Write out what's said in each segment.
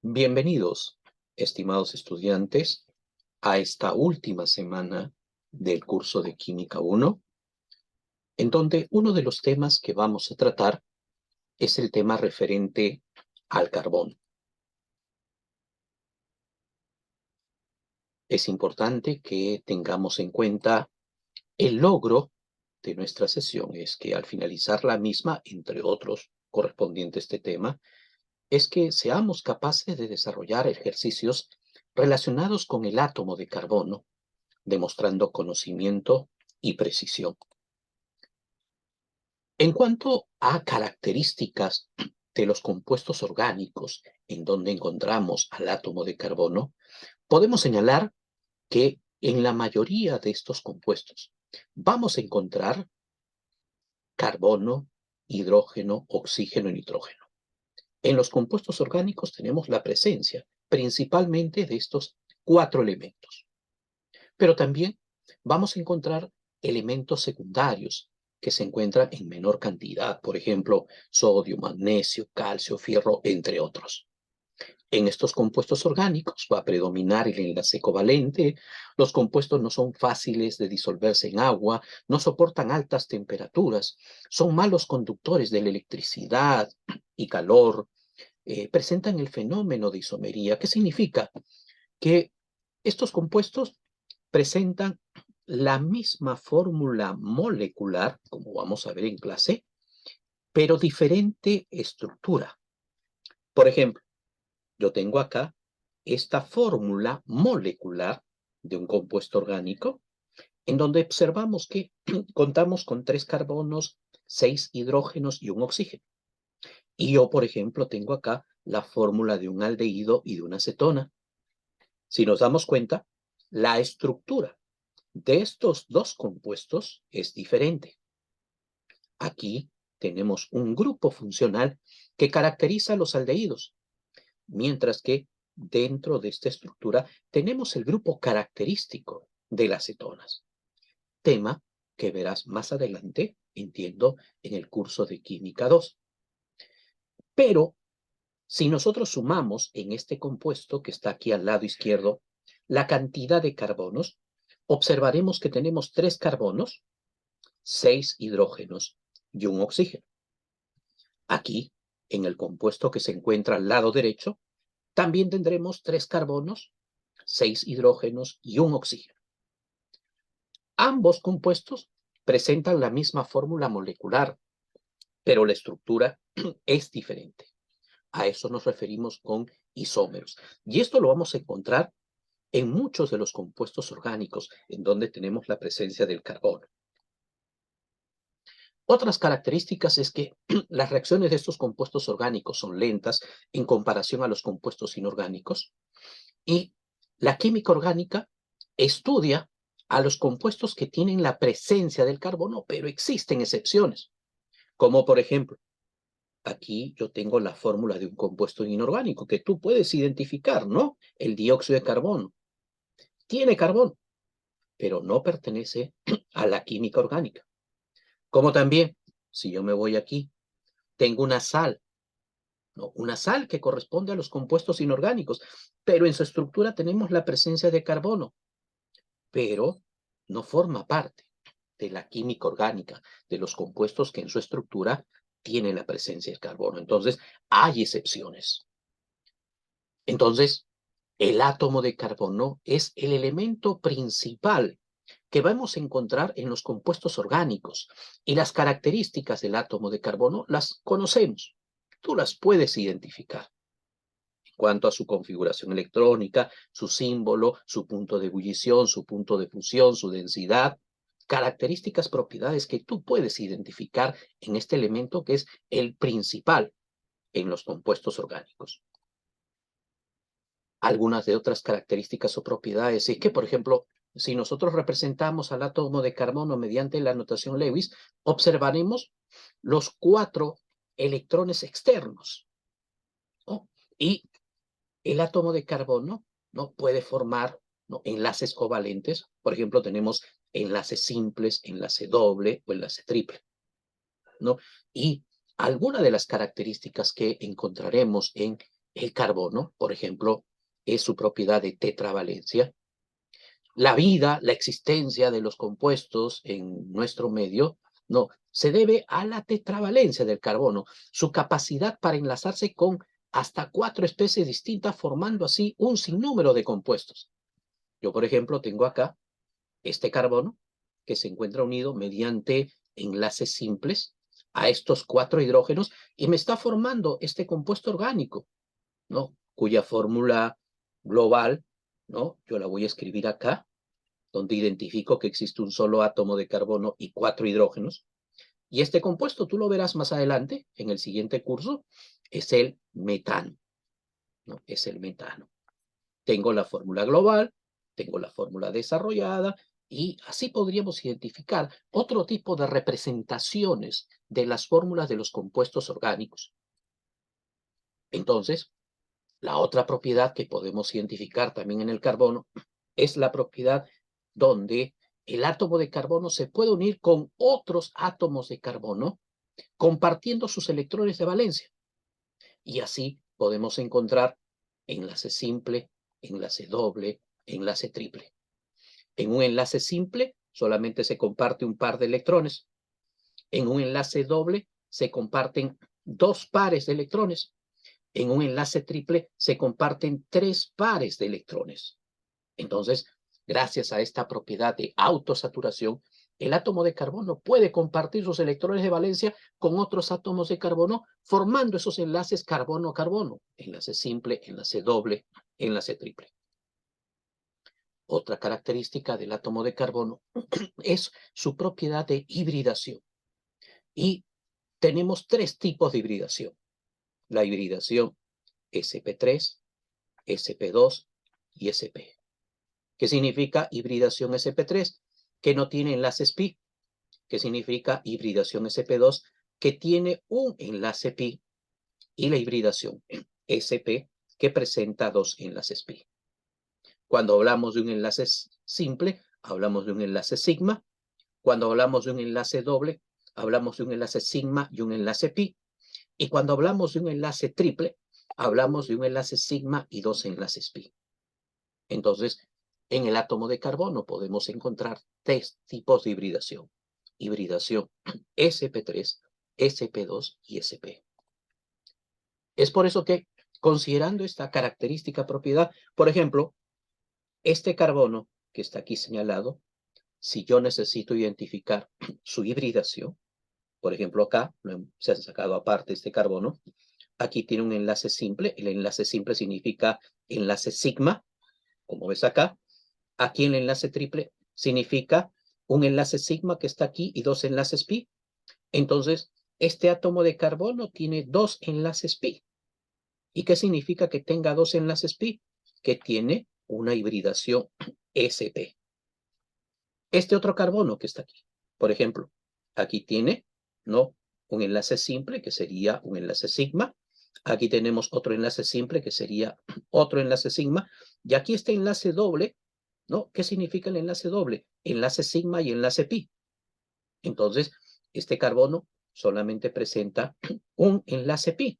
Bienvenidos, estimados estudiantes, a esta última semana del curso de Química 1, en donde uno de los temas que vamos a tratar es el tema referente al carbón. Es importante que tengamos en cuenta el logro de nuestra sesión, es que al finalizar la misma, entre otros correspondientes a este tema, es que seamos capaces de desarrollar ejercicios relacionados con el átomo de carbono, demostrando conocimiento y precisión. En cuanto a características de los compuestos orgánicos en donde encontramos al átomo de carbono, podemos señalar que en la mayoría de estos compuestos vamos a encontrar carbono, hidrógeno, oxígeno y nitrógeno. En los compuestos orgánicos tenemos la presencia principalmente de estos cuatro elementos. Pero también vamos a encontrar elementos secundarios que se encuentran en menor cantidad, por ejemplo, sodio, magnesio, calcio, fierro, entre otros. En estos compuestos orgánicos va a predominar el enlace covalente, los compuestos no son fáciles de disolverse en agua, no soportan altas temperaturas, son malos conductores de la electricidad y calor, presentan el fenómeno de isomería. ¿Qué significa? Que estos compuestos presentan la misma fórmula molecular, como vamos a ver en clase, pero diferente estructura. Por ejemplo, yo tengo acá esta fórmula molecular de un compuesto orgánico, en donde observamos que contamos con 3 carbonos, 6 hidrógenos y un oxígeno. Y yo, por ejemplo, tengo acá la fórmula de un aldehído y de una acetona. Si nos damos cuenta, la estructura de estos dos compuestos es diferente. Aquí tenemos un grupo funcional que caracteriza a los aldehídos, mientras que dentro de esta estructura tenemos el grupo característico de las cetonas. Tema que verás más adelante, entiendo, en el curso de Química 2. Pero si nosotros sumamos en este compuesto que está aquí al lado izquierdo la cantidad de carbonos, observaremos que tenemos 3 carbonos, 6 hidrógenos y un oxígeno. Aquí, en el compuesto que se encuentra al lado derecho, también tendremos 3 carbonos, 6 hidrógenos y un oxígeno. Ambos compuestos presentan la misma fórmula molecular, pero la estructura es diferente. A eso nos referimos con isómeros. Y esto lo vamos a encontrar en muchos de los compuestos orgánicos en donde tenemos la presencia del carbono. Otras características es que las reacciones de estos compuestos orgánicos son lentas en comparación a los compuestos inorgánicos y la química orgánica estudia a los compuestos que tienen la presencia del carbono, pero existen excepciones, como por ejemplo, aquí yo tengo la fórmula de un compuesto inorgánico que tú puedes identificar, ¿no? El dióxido de carbono. Tiene carbono, pero no pertenece a la química orgánica. Como también, si yo me voy aquí, tengo una sal, ¿no? Una sal que corresponde a los compuestos inorgánicos, pero en su estructura tenemos la presencia de carbono, pero no forma parte de la química orgánica, de los compuestos que en su estructura tienen la presencia de carbono. Entonces, hay excepciones. Entonces, el átomo de carbono es el elemento principal que vamos a encontrar en los compuestos orgánicos y las características del átomo de carbono las conocemos. Tú las puedes identificar en cuanto a su configuración electrónica, su símbolo, su punto de ebullición, su punto de fusión, su densidad, características, propiedades que tú puedes identificar en este elemento que es el principal en los compuestos orgánicos. Algunas de otras características o propiedades es que, por ejemplo, si nosotros representamos al átomo de carbono mediante la notación Lewis, observaremos los 4 electrones externos, ¿no? Y el átomo de carbono, ¿no?, puede formar, ¿no?, enlaces covalentes. Por ejemplo, tenemos enlaces simples, enlace doble o enlace triple, ¿no? Y alguna de las características que encontraremos en El carbono, por ejemplo, es su propiedad de tetravalencia. La vida, la existencia de los compuestos en nuestro medio, no, se debe a la tetravalencia del carbono, su capacidad para enlazarse con hasta 4 especies distintas, formando así un sinnúmero de compuestos. Yo, por ejemplo, tengo acá este carbono que se encuentra unido mediante enlaces simples a estos 4 hidrógenos y me está formando este compuesto orgánico, ¿no? Cuya fórmula global, ¿no? Yo la voy a escribir acá, donde identifico que existe un solo átomo de carbono y 4 hidrógenos. Y este compuesto, tú lo verás más adelante, en el siguiente curso, es el metano, ¿no? Es el metano. Tengo la fórmula global, tengo la fórmula desarrollada, y así podríamos identificar otro tipo de representaciones de las fórmulas de los compuestos orgánicos. Entonces, la otra propiedad que podemos identificar también en el carbono es la propiedad donde el átomo de carbono se puede unir con otros átomos de carbono compartiendo sus electrones de valencia. Y así podemos encontrar enlace simple, enlace doble, enlace triple. En un enlace simple solamente se comparte un par de electrones. En un enlace doble se comparten 2 pares de electrones. En un enlace triple se comparten 3 pares de electrones. Entonces, gracias a esta propiedad de autosaturación, el átomo de carbono puede compartir sus electrones de valencia con otros átomos de carbono, formando esos enlaces carbono-carbono, enlace simple, enlace doble, enlace triple. Otra característica del átomo de carbono es su propiedad de hibridación. Y tenemos 3 tipos de hibridación. La hibridación sp3, sp2 y sp. ¿Qué significa hibridación sp3? Que no tiene enlaces pi. ¿Qué significa hibridación sp2? Que tiene un enlace pi. Y la hibridación sp que presenta 2 enlaces pi. Cuando hablamos de un enlace simple, hablamos de un enlace sigma. Cuando hablamos de un enlace doble, hablamos de un enlace sigma y un enlace pi. Y cuando hablamos de un enlace triple, hablamos de un enlace sigma y 2 enlaces pi. Entonces, en el átomo de carbono podemos encontrar 3 tipos de hibridación. Hibridación sp3, sp2 y sp. Es por eso que, considerando esta característica propiedad, por ejemplo, este carbono que está aquí señalado, si yo necesito identificar su hibridación, por ejemplo acá, se ha sacado aparte este carbono, aquí tiene un enlace simple, el enlace simple significa enlace sigma, como ves acá. Aquí el enlace triple significa un enlace sigma que está aquí y 2 enlaces pi. Entonces, este átomo de carbono tiene 2 enlaces pi. ¿Y qué significa que tenga 2 enlaces pi? Que tiene una hibridación sp. Este otro carbono que está aquí, por ejemplo, aquí tiene, ¿no?, un enlace simple que sería un enlace sigma. Aquí tenemos otro enlace simple que sería otro enlace sigma. Y aquí este enlace doble, ¿no? ¿Qué significa el enlace doble? Enlace sigma y enlace pi. Entonces, este carbono solamente presenta un enlace pi.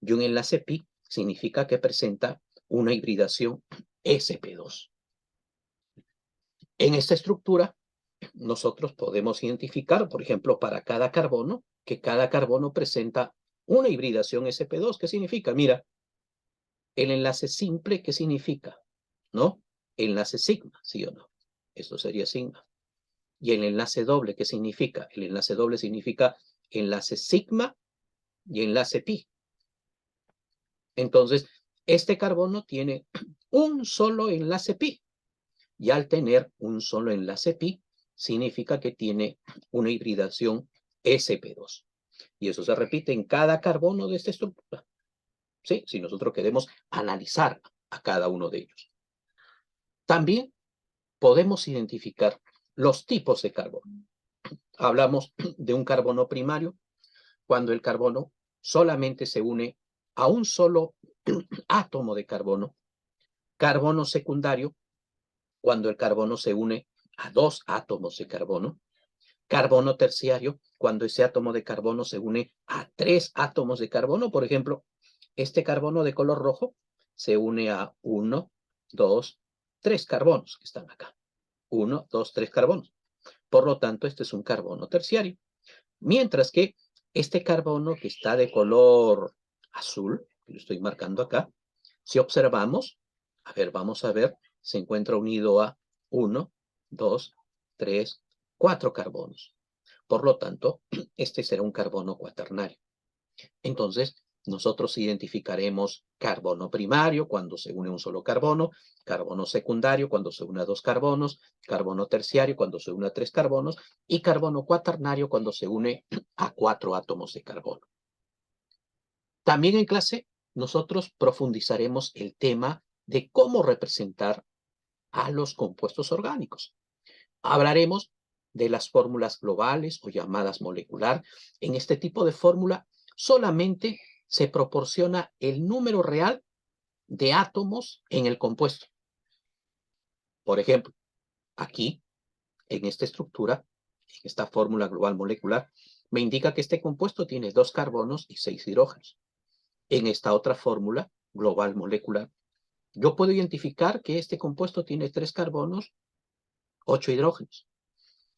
Y un enlace pi significa que presenta una hibridación sp2. En esta estructura, nosotros podemos identificar, por ejemplo, para cada carbono, que cada carbono presenta una hibridación sp2. ¿Qué significa? Mira, el enlace simple, ¿qué significa? ¿No? Enlace sigma, ¿sí o no? Esto sería sigma. Y el enlace doble, ¿qué significa? El enlace doble significa enlace sigma y enlace pi. Entonces, este carbono tiene un solo enlace pi. Y al tener un solo enlace pi, significa que tiene una hibridación sp2. Y eso se repite en cada carbono de esta estructura. ¿Sí? Si nosotros queremos analizar a cada uno de ellos. También podemos identificar los tipos de carbono. Hablamos de un carbono primario, cuando el carbono solamente se une a un solo átomo de carbono. Carbono secundario, cuando el carbono se une a 2 átomos de carbono. Carbono terciario, cuando ese átomo de carbono se une a 3 átomos de carbono. Por ejemplo, Este carbono de color rojo se une a 1, 2, 3 carbonos que están acá. 1, 2, 3 carbonos. Por lo tanto, este es un carbono terciario. Mientras que este carbono que está de color azul, que lo estoy marcando acá, si observamos, a ver, vamos a ver, se encuentra unido a 1, 2, 3, 4 carbonos. Por lo tanto, este será un carbono cuaternario. Entonces, nosotros identificaremos carbono primario cuando se une un solo carbono, carbono secundario cuando se une a 2 carbonos, carbono terciario cuando se une a 3 carbonos y carbono cuaternario cuando se une a 4 átomos de carbono. También en clase nosotros profundizaremos el tema de cómo representar a los compuestos orgánicos. Hablaremos de las fórmulas globales o llamadas molecular. En este tipo de fórmula solamente se proporciona el número real de átomos en el compuesto. Por ejemplo, aquí, en esta estructura, en esta fórmula global molecular, me indica que este compuesto tiene 2 carbonos y 6 hidrógenos. En esta otra fórmula global molecular, yo puedo identificar que este compuesto tiene 3 carbonos, 8 hidrógenos.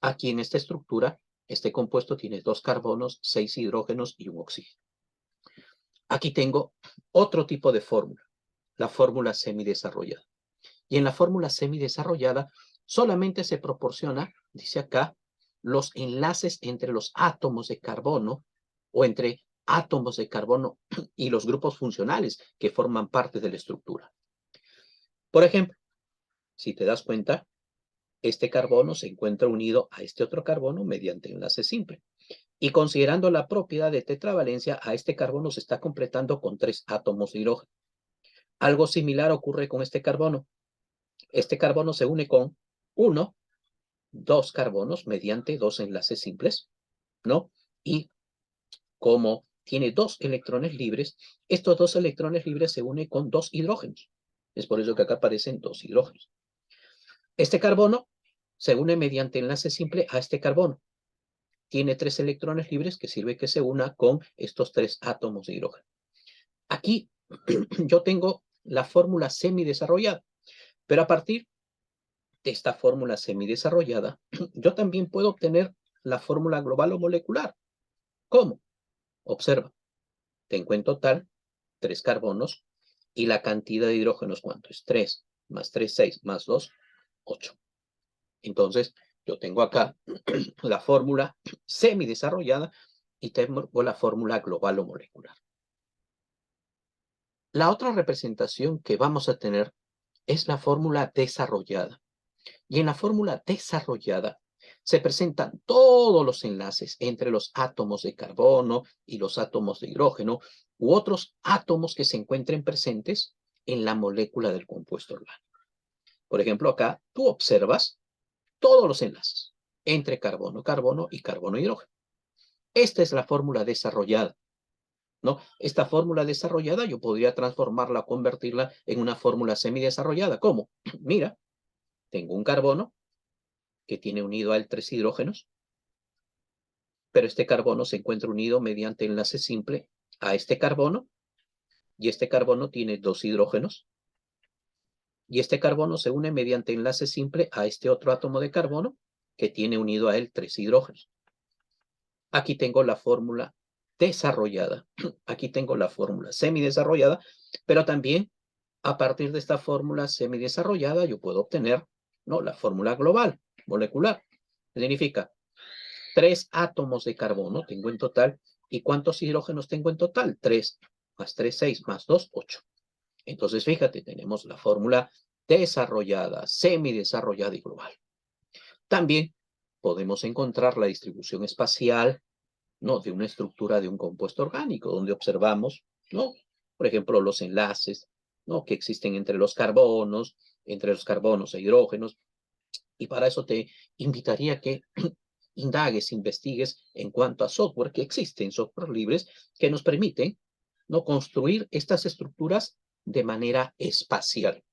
Aquí en esta estructura, este compuesto tiene 2 carbonos, 6 hidrógenos y un oxígeno. Aquí tengo otro tipo de fórmula, la fórmula semidesarrollada. Y en la fórmula semidesarrollada solamente se proporciona, dice acá, los enlaces entre los átomos de carbono o entre átomos de carbono y los grupos funcionales que forman parte de la estructura. Por ejemplo, si te das cuenta, este carbono se encuentra unido a este otro carbono mediante enlace simple. Y considerando la propiedad de tetravalencia, a este carbono se está completando con 3 átomos de hidrógeno. Algo similar ocurre con este carbono. Este carbono se une con 1, 2 carbonos mediante 2 enlaces simples, ¿no? Y como tiene 2 electrones libres, estos 2 electrones libres se unen con 2 hidrógenos. Es por eso que acá aparecen 2 hidrógenos. Este carbono se une mediante enlace simple a este carbono. Tiene 3 electrones libres que sirve que se una con estos 3 átomos de hidrógeno. Aquí yo tengo la fórmula semidesarrollada, pero a partir de esta fórmula semidesarrollada, yo también puedo obtener la fórmula global o molecular. ¿Cómo? Observa, tengo en total 3 carbonos y la cantidad de hidrógenos, ¿cuánto es? 3 más 3, 6 más 2, 8. Entonces, yo tengo acá la fórmula semidesarrollada y tengo la fórmula global o molecular. La otra representación que vamos a tener es la fórmula desarrollada. Y en la fórmula desarrollada se presentan todos los enlaces entre los átomos de carbono y los átomos de hidrógeno u otros átomos que se encuentren presentes en la molécula del compuesto orgánico. Por ejemplo, acá tú observas todos los enlaces entre carbono, carbono y carbono hidrógeno. Esta es la fórmula desarrollada, ¿no? Esta fórmula desarrollada yo podría transformarla o convertirla en una fórmula semidesarrollada. ¿Cómo? Mira, tengo un carbono que tiene unido a él 3 hidrógenos, pero este carbono se encuentra unido mediante enlace simple a este carbono, y este carbono tiene 2 hidrógenos, y este carbono se une mediante enlace simple a este otro átomo de carbono, que tiene unido a él 3 hidrógenos. Aquí tengo la fórmula desarrollada, aquí tengo la fórmula semidesarrollada, pero también a partir de esta fórmula semidesarrollada yo puedo obtener, ¿no?, la fórmula global, molecular. Significa 3 átomos de carbono tengo en total. ¿Y cuántos hidrógenos tengo en total? 3 más 3, 6 más 2, 8. Entonces, fíjate, tenemos la fórmula desarrollada, semidesarrollada y global. También podemos encontrar la distribución espacial, ¿no?, de una estructura de un compuesto orgánico, donde observamos, ¿no?, por ejemplo, los enlaces, ¿no?, que existen entre los carbonos e hidrógenos. Y para eso te invitaría a que indagues, investigues en cuanto a software que existen, software libres, que nos permiten, ¿no?, construir estas estructuras de manera espacial.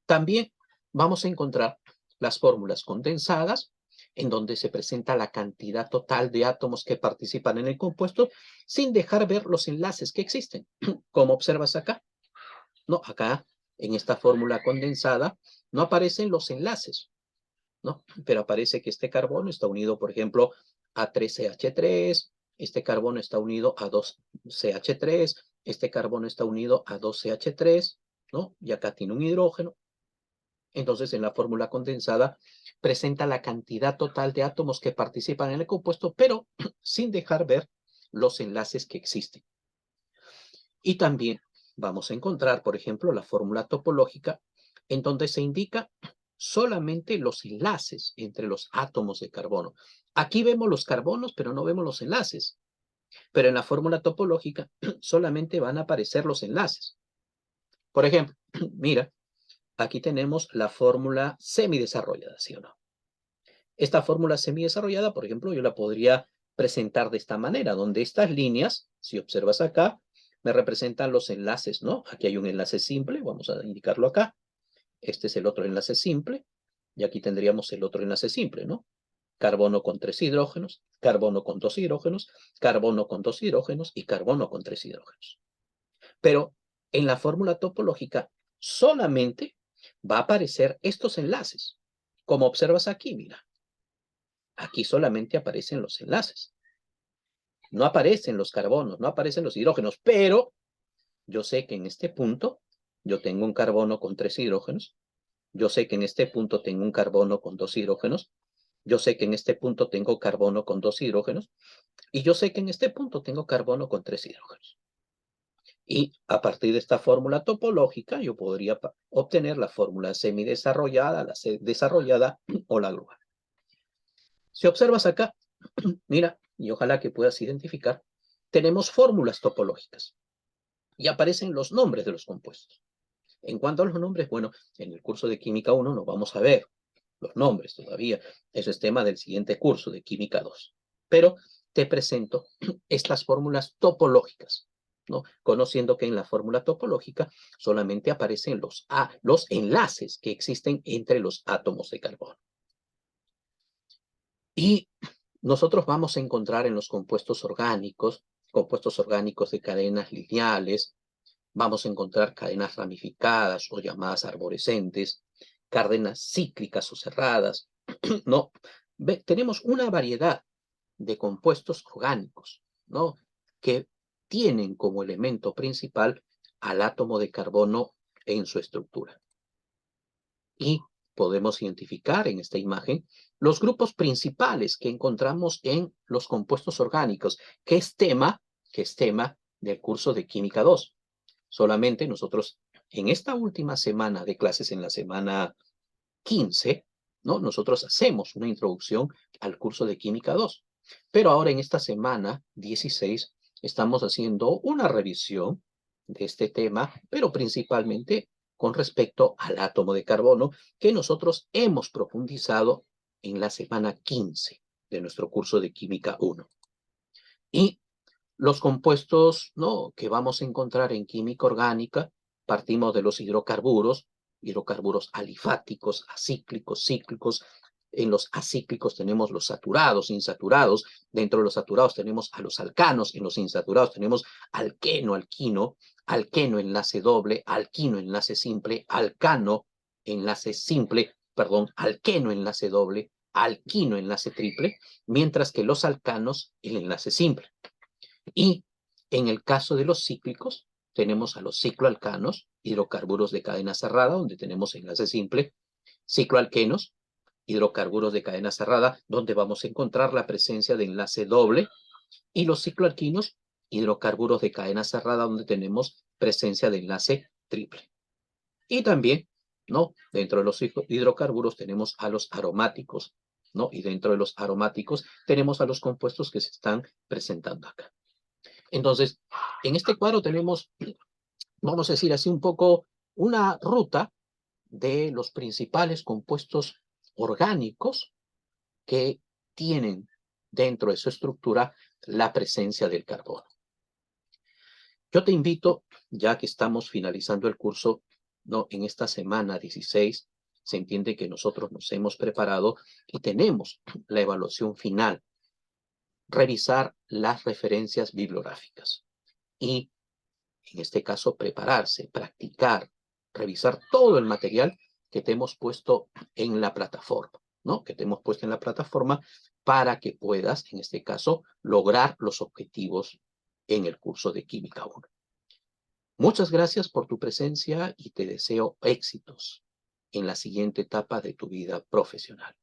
También vamos a encontrar las fórmulas condensadas en donde se presenta la cantidad total de átomos que participan en el compuesto, sin dejar ver los enlaces que existen. Como observas acá, ¿no? Acá, en esta fórmula condensada, no aparecen los enlaces, ¿no? Pero aparece que este carbono está unido, por ejemplo, a 3CH3, este carbono está unido a 2CH3, este carbono está unido a 2CH3, ¿no? Y acá tiene un hidrógeno. Entonces, en la fórmula condensada presenta la cantidad total de átomos que participan en el compuesto, pero sin dejar ver los enlaces que existen. Y también vamos a encontrar, por ejemplo, la fórmula topológica, en donde se indica solamente los enlaces entre los átomos de carbono. Aquí vemos los carbonos, pero no vemos los enlaces. Pero en la fórmula topológica solamente van a aparecer los enlaces. Por ejemplo, mira, aquí tenemos la fórmula semidesarrollada, ¿sí o no? Esta fórmula semidesarrollada, por ejemplo, yo la podría presentar de esta manera, donde estas líneas, si observas acá, me representan los enlaces, ¿no? Aquí hay un enlace simple, vamos a indicarlo acá. Este es el otro enlace simple, y aquí tendríamos el otro enlace simple, ¿no? Carbono con 3 hidrógenos, carbono con 2 hidrógenos, carbono con 2 hidrógenos y carbono con 3 hidrógenos. Pero en la fórmula topológica solamente va a aparecer estos enlaces. Como observas aquí, mira. Aquí solamente aparecen los enlaces. No aparecen los carbonos, no aparecen los hidrógenos, pero yo sé que en este punto yo tengo un carbono con 3 hidrógenos, yo sé que en este punto tengo un carbono con 2 hidrógenos, yo sé que en este punto tengo carbono con 2 hidrógenos, y yo sé que en este punto tengo carbono con 3 hidrógenos. Y a partir de esta fórmula topológica, yo podría obtener la fórmula semidesarrollada, la desarrollada o la global. Si observas acá, mira, y ojalá que puedas identificar, tenemos fórmulas topológicas y aparecen los nombres de los compuestos. En cuanto a los nombres, bueno, en el curso de Química 1 no vamos a ver los nombres todavía. Eso es tema del siguiente curso de Química 2. Pero te presento estas fórmulas topológicas, ¿no? Conociendo que en la fórmula topológica solamente aparecen los enlaces que existen entre los átomos de carbono. Y nosotros vamos a encontrar en los compuestos orgánicos de cadenas lineales, vamos a encontrar cadenas ramificadas o llamadas arborescentes, cadenas cíclicas o cerradas, ¿no? Tenemos una variedad de compuestos orgánicos, ¿no? Que tienen como elemento principal al átomo de carbono en su estructura. Y podemos identificar en esta imagen los grupos principales que encontramos en los compuestos orgánicos, que es tema del curso de Química 2. Solamente nosotros en esta última semana de clases, en la semana 15, ¿no? Nosotros hacemos una introducción al curso de Química 2. Pero ahora en esta semana 16 estamos haciendo una revisión de este tema, pero principalmente con respecto al átomo de carbono que nosotros hemos profundizado en la semana 15 de nuestro curso de Química 1. Y los compuestos, ¿no?, que vamos a encontrar en química orgánica, partimos de los hidrocarburos alifáticos, acíclicos, cíclicos. En los acíclicos tenemos los saturados, insaturados. Dentro de los saturados tenemos a los alcanos. En los insaturados tenemos alqueno, alquino, alqueno enlace doble, alquino enlace simple, alcano enlace simple, perdón, alqueno enlace doble, alquino enlace triple, mientras que los alcanos el enlace simple. Y en el caso de los cíclicos, tenemos a los cicloalcanos, hidrocarburos de cadena cerrada, donde tenemos enlace simple, cicloalquenos, hidrocarburos de cadena cerrada, donde vamos a encontrar la presencia de enlace doble, y los cicloalquinos, hidrocarburos de cadena cerrada, donde tenemos presencia de enlace triple. Y también, ¿no?, dentro de los hidrocarburos tenemos a los aromáticos, ¿no? Y dentro de los aromáticos tenemos a los compuestos que se están presentando acá. Entonces, en este cuadro tenemos, vamos a decir así, un poco una ruta de los principales compuestos orgánicos que tienen dentro de su estructura la presencia del carbono. Yo te invito, ya que estamos finalizando el curso, ¿no?, en esta semana 16, se entiende que nosotros nos hemos preparado y tenemos la evaluación final, revisar las referencias bibliográficas y, en este caso, prepararse, practicar, revisar todo el material que te hemos puesto en la plataforma, ¿no? Que te hemos puesto en la plataforma para que puedas, en este caso, lograr los objetivos en el curso de Química 1. Muchas gracias por tu presencia y te deseo éxitos en la siguiente etapa de tu vida profesional.